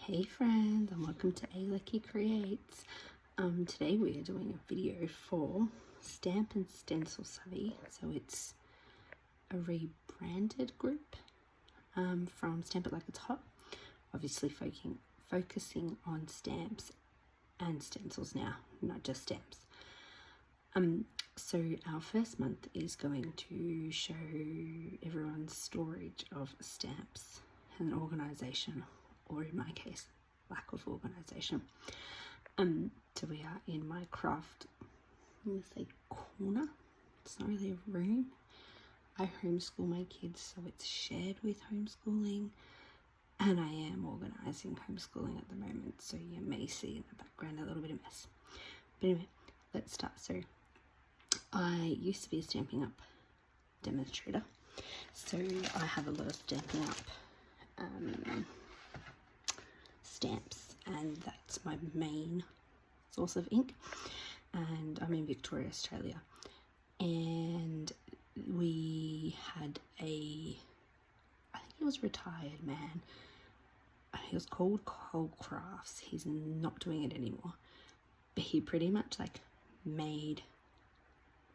Hey friends, and welcome to ivycoelcreations. Today we are doing a video for Stamp and Stencil Savvy. So it's a rebranded group from Stamp It Like It's Hot. Obviously focusing on stamps and stencils now, not just stamps. So our first month is going to show everyone's storage of stamps and organisation, or in my case, lack of organisation. So we are in my craft, I'm going to say corner. It's not really a room. I homeschool my kids, so it's shared with homeschooling, and I am organising homeschooling at the moment, so you may see in the background a little bit of mess. But anyway, let's start. So I used to be a Stampin' Up demonstrator, so I have a lot of Stampin' Up stamps, and that's my main source of ink. And I'm in Victoria, Australia, and we had I think he was a retired man. He was called Cold Crafts. He's not doing it anymore, but he pretty much like made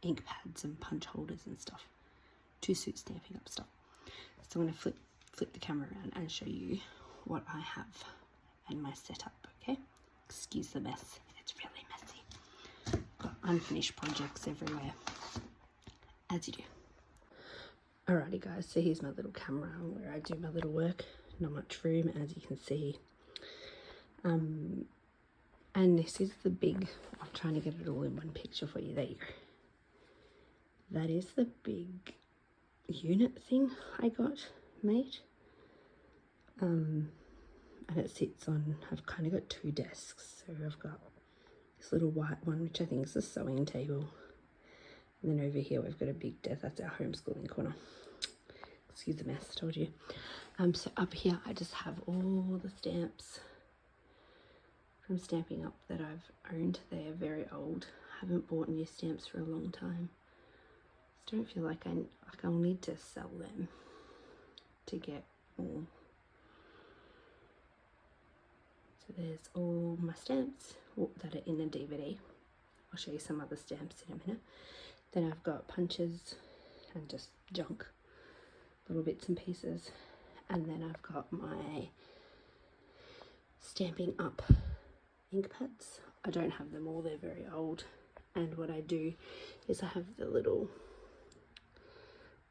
ink pads and punch holders and stuff to suit Stampin' Up stuff. So I'm going to flip the camera around and show you what I have and my setup. Okay, excuse the mess, it's really messy. Got unfinished projects everywhere, as you do. Alrighty guys, so here's my little camera where I do my little work. Not much room, as you can see. And this is the big, I'm trying to get it all in one picture for you. There you go. That is the big unit thing I got made. And it sits on, I've kind of got two desks. So I've got this little white one, which I think is a sewing table. And then over here we've got a big desk, that's our homeschooling corner. Excuse the mess, told you. So up here I just have all the stamps from Stampin' Up that I've owned. They are very old. I haven't bought new stamps for a long time. Just don't feel like I'll need to sell them to get more. So there's all my stamps that are in the DVD. I'll show you some other stamps in a minute. Then I've got punches and just junk, little bits and pieces. And then I've got my Stampin' Up ink pads. I don't have them all, they're very old. And what I do is I have the little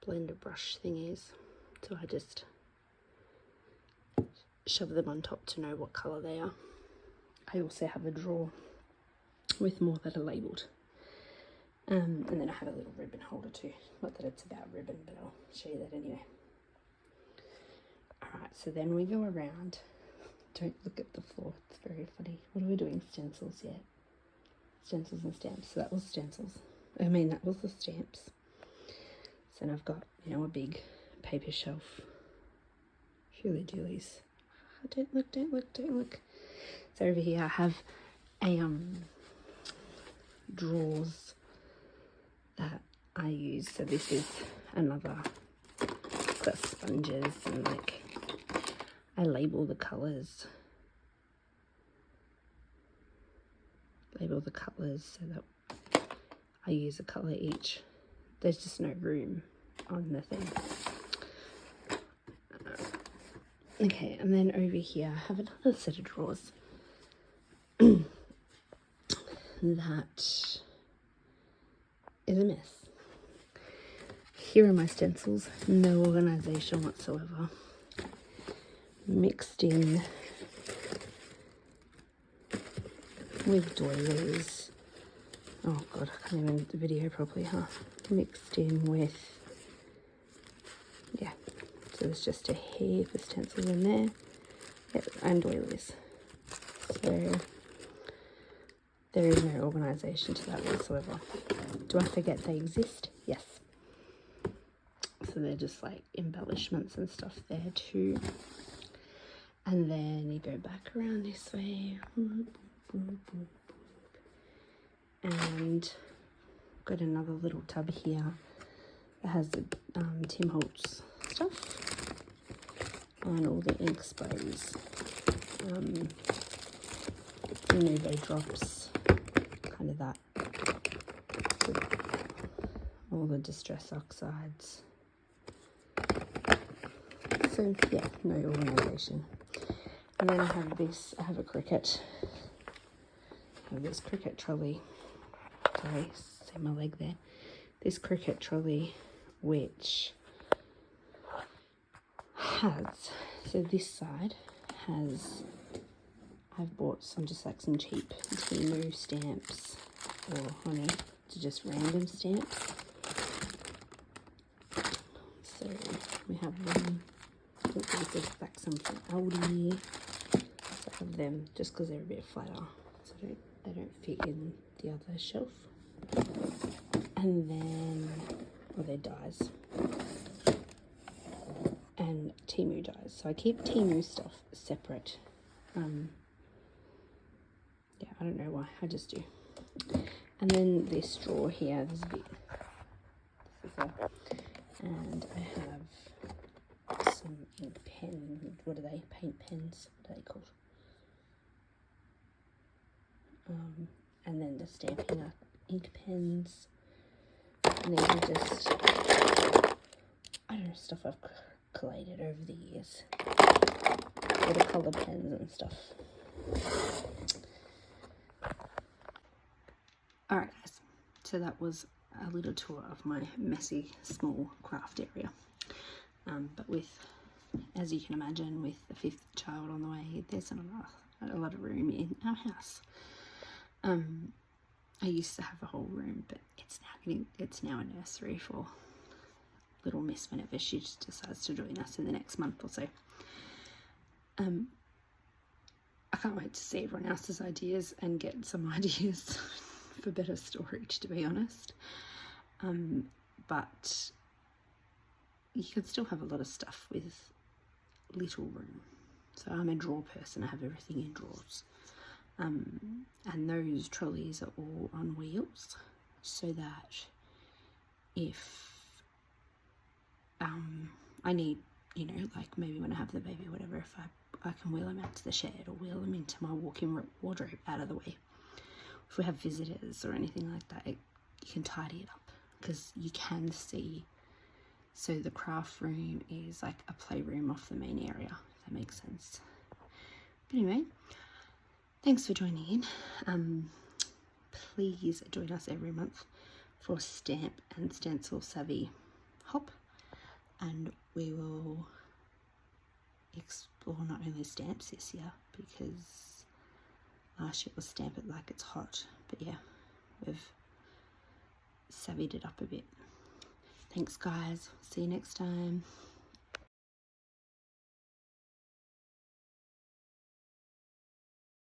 blender brush thingies. So I just shove them on top to know what colour they are. I also have a drawer with more that are labelled. And then I have a little ribbon holder too. Not that it's about ribbon, but I'll show you that anyway. Alright, so then we go around. Don't look at the floor, it's very funny. What are we doing? Stencils, yeah. Stencils and stamps. So that was stencils. That was the stamps. So then I've got, you know, a big paper shelf. Shirley doolies. Oh, don't look, don't look, don't look. So over here I have a drawers that I use. So this is another, it's got sponges and like I label the colours. So that I use a colour each. There's just no room on the thing. Okay, and then over here I have another set of drawers that is a mess. Here are my stencils, no organisation whatsoever. Mixed in with doilies. Oh god, I can't even do the video properly, huh? Mixed in with, yeah, so there's just a heap of stencils in there. Yep, and doilies. So there is no organisation to that whatsoever. Do I forget they exist? Yes. So they're just like embellishments and stuff there too. And then you go back around this way. And got another little tub here that has the Tim Holtz stuff and all the ink sprays. Nuvo drops, kind of that, all the distress oxides. So yeah, no organisation. And then I have this, I have a cricket. I have this cricket trolley. Sorry, see my leg there. This cricket trolley, which has, so this side has, I've bought some, just like some cheap Temu stamps, or I don't know, to just random stamps. So we have them. These are like some from Aldi. So I have them just because they're a bit flatter, so they don't fit in the other shelf. And then, well, they're dies. And Temu dies. So I keep Temu stuff separate. Yeah, I don't know why, I just do. And then this drawer here, there's a bit, and I have some ink pen, what are they, paint pens, what are they called? And then the Stampin' Up ink pens, and these are just, I don't know, stuff I've collated over the years, watercolor pens and stuff. Alright guys, so that was a little tour of my messy small craft area, but with, as you can imagine, with the 5th child on the way, there's not a lot of room in our house. I used to have a whole room, but it's now a nursery for little Miss whenever she just decides to join us in the next month or so. I can't wait to see everyone else's ideas and get some ideas for better storage, to be honest. But you can still have a lot of stuff with little room. So I'm a drawer person, I have everything in drawers. And those trolleys are all on wheels, so that if I need, you know, like maybe when I have the baby or whatever, if I can wheel them out to the shed or wheel them into my walk-in wardrobe out of the way. If we have visitors or anything like that, you can tidy it up, because you can see, so the craft room is like a playroom off the main area, if that makes sense. But anyway, thanks for joining in. Please join us every month for Stamp and Stencil Savvy Hop, and we will explore not only stamps this year, because last year was Stamp It Like It's Hot, but yeah, we've savvied it up a bit. Thanks guys, see you next time.